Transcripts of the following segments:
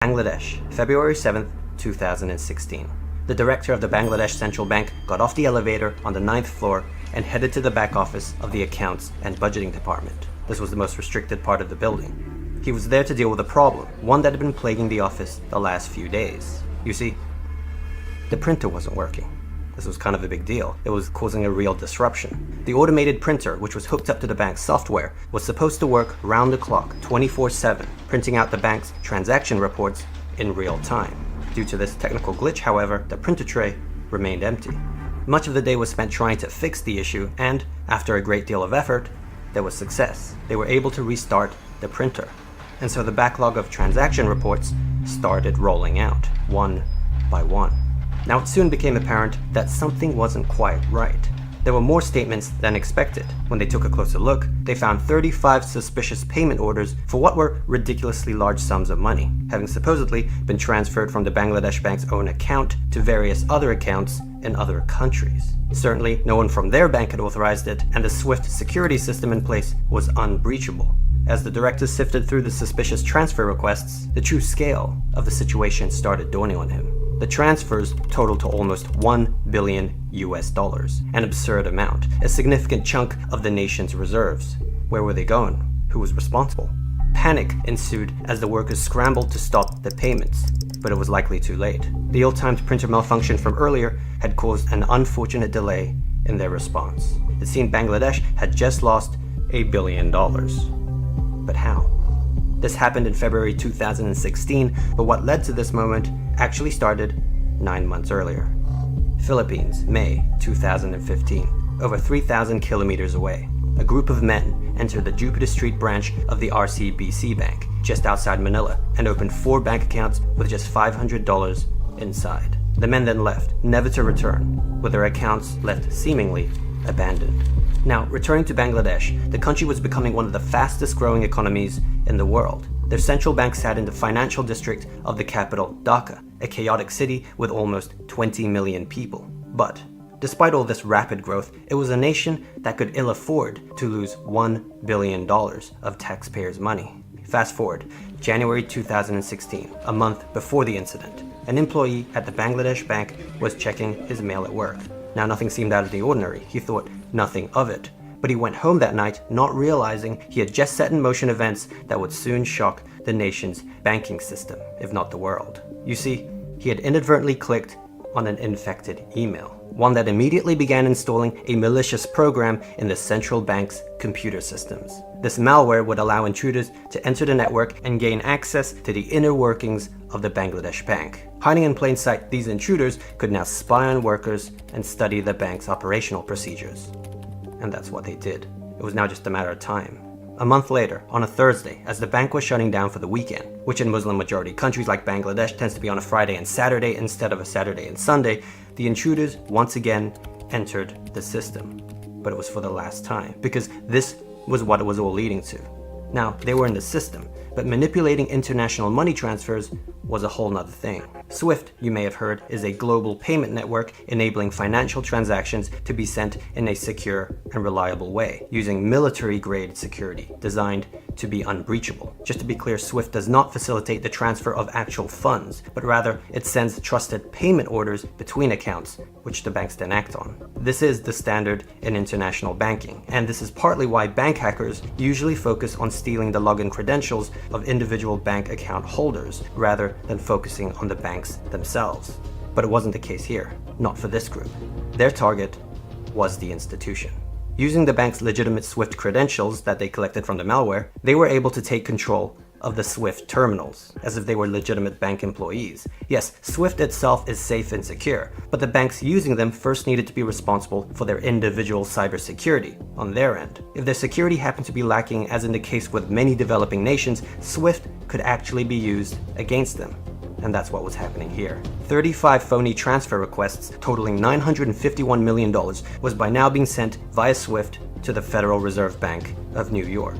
Bangladesh, February 7th, 2016. The director of the Bangladesh Central Bank got off the elevator on the 9th floor and headed to the back office of the Accounts and Budgeting Department. This was the most restricted part of the building. He was there to deal with a problem, one that had been plaguing the office the last few days. You see, the printer wasn't working. This was kind of a big deal. It was causing a real disruption. The automated printer, which was hooked up to the bank's software, was supposed to work round the clock, 24/7, printing out the bank's transaction reports in real time. Due to this technical glitch, however, the printer tray remained empty. Much of the day was spent trying to fix the issue, and after a great deal of effort, there was success. They were able to restart the printer. And so the backlog of transaction reports started rolling out, one by one. Now, it soon became apparent that something wasn't quite right. There were more statements than expected. When they took a closer look, they found 35 suspicious payment orders for what were ridiculously large sums of money, having supposedly been transferred from the Bangladesh bank's own account to various other accounts in other countries. Certainly, no one from their bank had authorized it, and the SWIFT security system in place was unbreachable. As the directors sifted through the suspicious transfer requests, the true scale of the situation started dawning on him. The transfers totaled to almost $1 billion, an absurd amount, a significant chunk of the nation's reserves. Where were they going? Who was responsible? Panic ensued as the workers scrambled to stop the payments, but it was likely too late. The ill-timed printer malfunction from earlier had caused an unfortunate delay in their response. It seemed Bangladesh had just lost $1 billion. But how? This happened in February 2016, but what led to this moment actually started 9 months earlier. Philippines, May 2015. Over 3,000 kilometers away, a group of men entered the Jupiter Street branch of the RCBC Bank just outside Manila and opened 4 bank accounts with just $500 inside. The men then left, never to return, with their accounts left seemingly abandoned. Now, returning to Bangladesh, the country was becoming one of the fastest growing economies in the world. Their central bank sat in the financial district of the capital, Dhaka, a chaotic city with almost 20 million people. But despite all this rapid growth, it was a nation that could ill afford to lose $1 billion of taxpayers' money. Fast forward, January 2016, a month before the incident, an employee at the Bangladesh bank was checking his mail at work. Now, nothing seemed out of the ordinary. He thought nothing of it. But he went home that night not realizing he had just set in motion events that would soon shock the nation's banking system, if not the world. You see, he had inadvertently clicked on an infected email, one that immediately began installing a malicious program in the central bank's computer systems. This malware would allow intruders to enter the network and gain access to the inner workings of the Bangladesh bank. Hiding in plain sight, these intruders could now spy on workers and study the bank's operational procedures. And that's what they did. It was now just a matter of time. A month later, on a Thursday, as the bank was shutting down for the weekend, which in Muslim-majority countries like Bangladesh tends to be on a Friday and Saturday instead of a Saturday and Sunday, the intruders once again entered the system. But it was for the last time, because this was what it was all leading to. Now, they were in the system, but manipulating international money transfers was a whole nother thing. SWIFT, you may have heard, is a global payment network enabling financial transactions to be sent in a secure and reliable way, using military-grade security designed to be unbreachable. Just to be clear, SWIFT does not facilitate the transfer of actual funds, but rather it sends trusted payment orders between accounts, which the banks then act on. This is the standard in international banking, and this is partly why bank hackers usually focus on stealing the login credentials of individual bank account holders rather than focusing on the banks themselves. But it wasn't the case here, not for this group. Their target was the institution. Using the bank's legitimate SWIFT credentials that they collected from the malware, they were able to take control of the SWIFT terminals, as if they were legitimate bank employees. Yes, SWIFT itself is safe and secure, but the banks using them first needed to be responsible for their individual cybersecurity on their end. If their security happened to be lacking, as in the case with many developing nations, SWIFT could actually be used against them. And that's what was happening here. 35 phony transfer requests totaling $951 million was by now being sent via SWIFT to the Federal Reserve Bank of New York.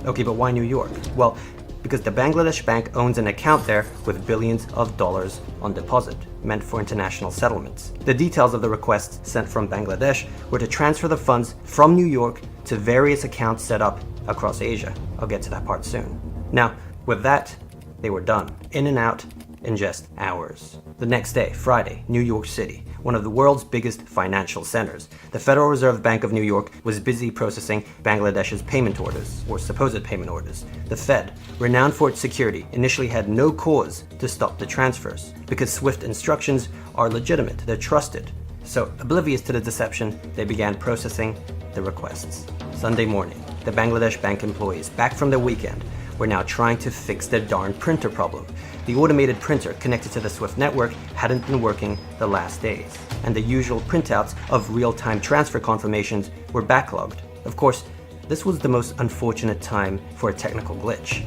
Okay, but why New York? Well, because the Bangladesh bank owns an account there with billions of dollars on deposit, meant for international settlements. The details of the requests sent from Bangladesh were to transfer the funds from New York to various accounts set up across Asia. I'll get to that part soon. Now, with that, they were done. In and out in just hours. The next day, Friday, New York City, one of the world's biggest financial centers. The Federal Reserve Bank of New York was busy processing Bangladesh's payment orders, or supposed payment orders. The Fed, renowned for its security, initially had no cause to stop the transfers, because SWIFT instructions are legitimate, they're trusted. So, oblivious to the deception, they began processing the requests. Sunday morning, the Bangladesh bank employees, back from their weekend, were now trying to fix their darn printer problem. The automated printer connected to the SWIFT network hadn't been working the last days, and the usual printouts of real-time transfer confirmations were backlogged. Of course, this was the most unfortunate time for a technical glitch.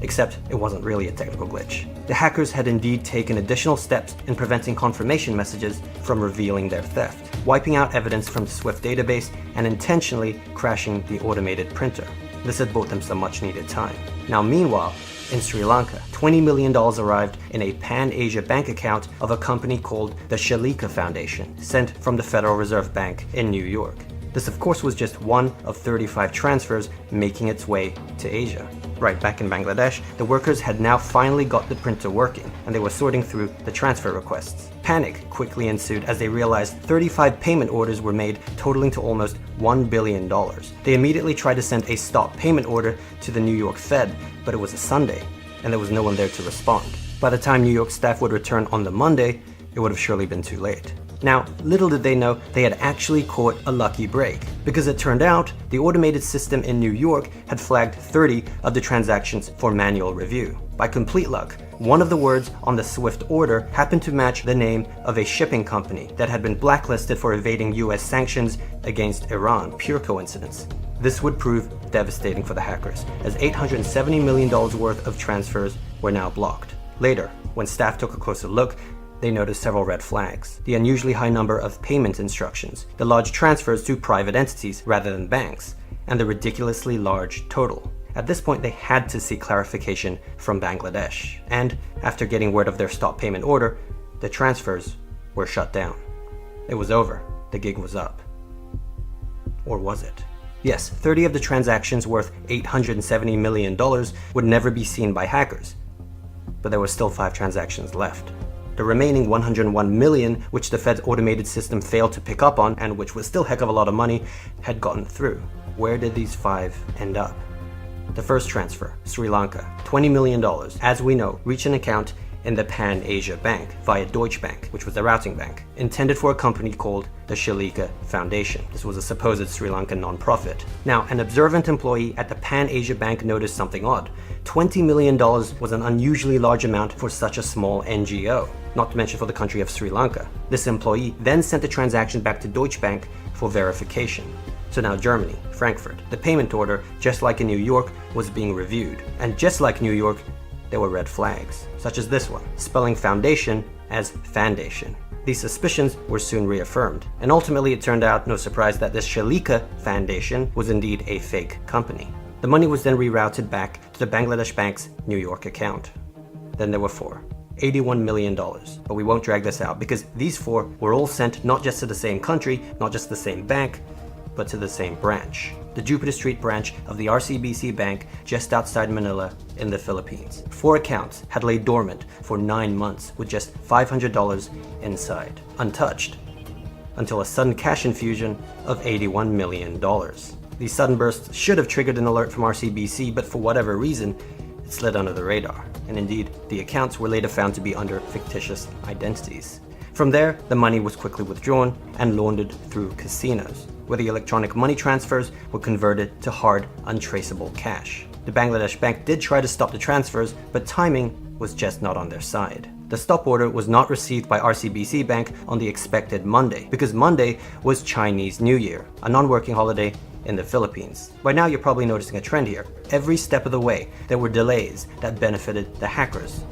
Except it wasn't really a technical glitch. The hackers had indeed taken additional steps in preventing confirmation messages from revealing their theft, wiping out evidence from the SWIFT database and intentionally crashing the automated printer. This had bought them some much-needed time. Now meanwhile, in Sri Lanka, $20 million arrived in a Pan-Asia bank account of a company called the Shalika Foundation, sent from the Federal Reserve Bank in New York. This of course was just one of 35 transfers making its way to Asia. Right back in Bangladesh, the workers had now finally got the printer working, and they were sorting through the transfer requests. Panic quickly ensued as they realized 35 payment orders were made, totaling to almost $1 billion. They immediately tried to send a stop payment order to the New York Fed, but it was a Sunday, and there was no one there to respond. By the time New York staff would return on the Monday, it would have surely been too late. Now, little did they know they had actually caught a lucky break, because it turned out the automated system in New York had flagged 30 of the transactions for manual review. By complete luck, one of the words on the SWIFT order happened to match the name of a shipping company that had been blacklisted for evading US sanctions against Iran. Pure coincidence. This would prove devastating for the hackers, as $870 million worth of transfers were now blocked. Later, when staff took a closer look, they noticed several red flags. The unusually high number of payment instructions, the large transfers to private entities rather than banks, and the ridiculously large total. At this point, they had to seek clarification from Bangladesh, and after getting word of their stop payment order, the transfers were shut down. It was over. The gig was up. Or was it? Yes, 30 of the transactions worth $870 million would never be seen by hackers, but there were still 5 transactions left. The remaining 101 million, which the Fed's automated system failed to pick up on, and which was still a heck of a lot of money, had gotten through. Where did these 5 end up? The first transfer, Sri Lanka, $20 million, as we know, reached an account in the Pan-Asia Bank via Deutsche Bank, which was the routing bank, intended for a company called the Shalika Foundation. This was a supposed Sri Lankan non-profit. Now, an observant employee at the Pan-Asia Bank noticed something odd. $20 million was an unusually large amount for such a small NGO, not to mention for the country of Sri Lanka. This employee then sent the transaction back to Deutsche Bank for verification. So now Germany, Frankfurt, the payment order, just like in New York, was being reviewed. And just like New York, there were red flags, such as this one, spelling foundation as Foundation. These suspicions were soon reaffirmed, and ultimately it turned out, no surprise, that this Shalika Foundation was indeed a fake company. The money was then rerouted back to the Bangladesh Bank's New York account. Then there were 4. $81 million. But we won't drag this out, because these 4 were all sent not just to the same country, not just the same bank, but to the same branch. The Jupiter Street branch of the RCBC Bank just outside Manila in the Philippines. 4 accounts had laid dormant for 9 months with just $500 inside, untouched, until a sudden cash infusion of $81 million. These sudden bursts should have triggered an alert from RCBC, but for whatever reason, it slid under the radar. And indeed, the accounts were later found to be under fictitious identities. From there, the money was quickly withdrawn and laundered through casinos, where the electronic money transfers were converted to hard, untraceable cash. The Bangladesh Bank did try to stop the transfers, but timing was just not on their side. The stop order was not received by RCBC Bank on the expected Monday, because Monday was Chinese New Year, a non-working holiday in the Philippines. By now you're probably noticing a trend here. Every step of the way, there were delays that benefited the hackers.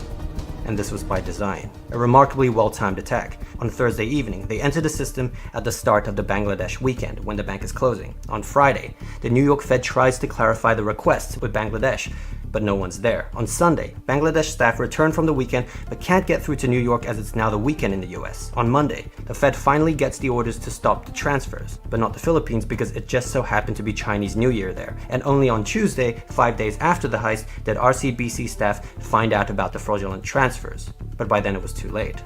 And this was by design. A remarkably well-timed attack. On Thursday evening, they entered the system at the start of the Bangladesh weekend, when the bank is closing. On Friday, the New York Fed tries to clarify the requests with Bangladesh, but no one's there. On Sunday, Bangladesh staff return from the weekend but can't get through to New York as it's now the weekend in the US. On Monday, the Fed finally gets the orders to stop the transfers, but not the Philippines because it just so happened to be Chinese New Year there. And only on Tuesday, 5 days after the heist, did RCBC staff find out about the fraudulent transfers. But by then it was too late.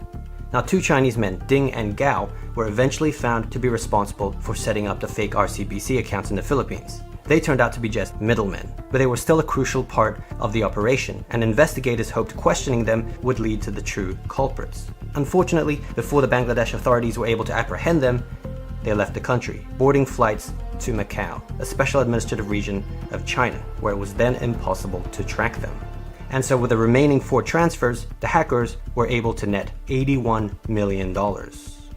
Now, 2 Chinese men, Ding and Gao, were eventually found to be responsible for setting up the fake RCBC accounts in the Philippines. They turned out to be just middlemen, but they were still a crucial part of the operation, and investigators hoped questioning them would lead to the true culprits. Unfortunately, before the Bangladesh authorities were able to apprehend them, they left the country, boarding flights to Macau, a special administrative region of China, where it was then impossible to track them. And so with the remaining 4 transfers, the hackers were able to net $81 million.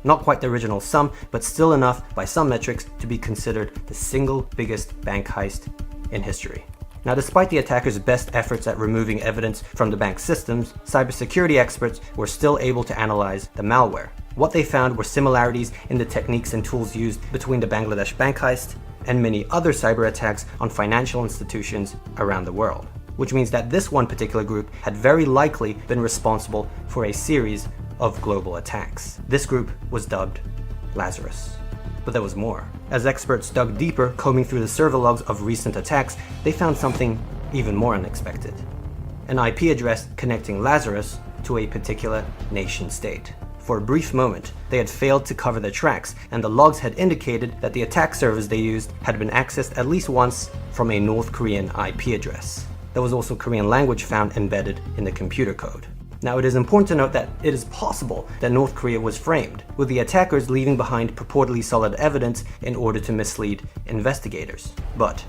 Not quite the original sum, but still enough by some metrics to be considered the single biggest bank heist in history. Now, despite the attackers' best efforts at removing evidence from the bank's systems, cybersecurity experts were still able to analyze the malware. What they found were similarities in the techniques and tools used between the Bangladesh bank heist and many other cyber attacks on financial institutions around the world, which means that this one particular group had very likely been responsible for a series of global attacks. This group was dubbed Lazarus. But there was more. As experts dug deeper, combing through the server logs of recent attacks, they found something even more unexpected. An IP address connecting Lazarus to a particular nation state. For a brief moment, they had failed to cover their tracks, and the logs had indicated that the attack servers they used had been accessed at least once from a North Korean IP address. There was also Korean language found embedded in the computer code. Now, it is important to note that it is possible that North Korea was framed, with the attackers leaving behind purportedly solid evidence in order to mislead investigators. But,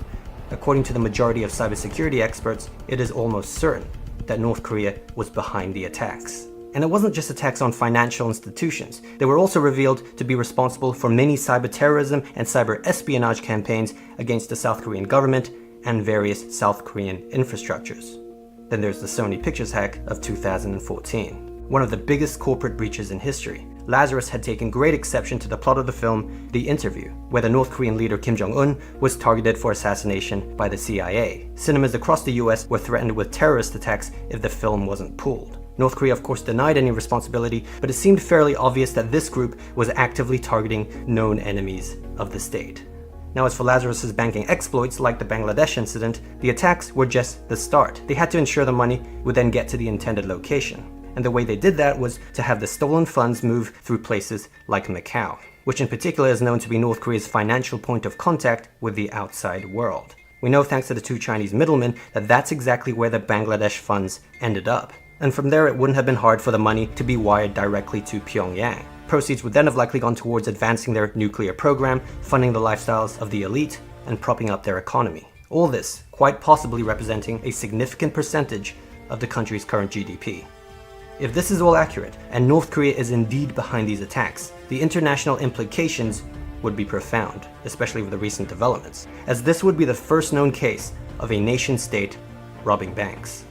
according to the majority of cybersecurity experts, it is almost certain that North Korea was behind the attacks. And it wasn't just attacks on financial institutions. They were also revealed to be responsible for many cyber terrorism and cyber espionage campaigns against the South Korean government and various South Korean infrastructures. Then there's the Sony Pictures hack of 2014, one of the biggest corporate breaches in history. Lazarus had taken great exception to the plot of the film The Interview, where the North Korean leader Kim Jong-un was targeted for assassination by the CIA. Cinemas across the US were threatened with terrorist attacks if the film wasn't pulled. North Korea of course denied any responsibility, but it seemed fairly obvious that this group was actively targeting known enemies of the state. Now, as for Lazarus's banking exploits, like the Bangladesh incident, the attacks were just the start. They had to ensure the money would then get to the intended location. And the way they did that was to have the stolen funds move through places like Macau, which in particular is known to be North Korea's financial point of contact with the outside world. We know, thanks to the 2 Chinese middlemen, that that's exactly where the Bangladesh funds ended up. And from there, it wouldn't have been hard for the money to be wired directly to Pyongyang. Proceeds would then have likely gone towards advancing their nuclear program, funding the lifestyles of the elite, and propping up their economy. All this quite possibly representing a significant percentage of the country's current GDP. If this is all accurate, and North Korea is indeed behind these attacks, the international implications would be profound, especially with the recent developments, as this would be the first known case of a nation-state robbing banks.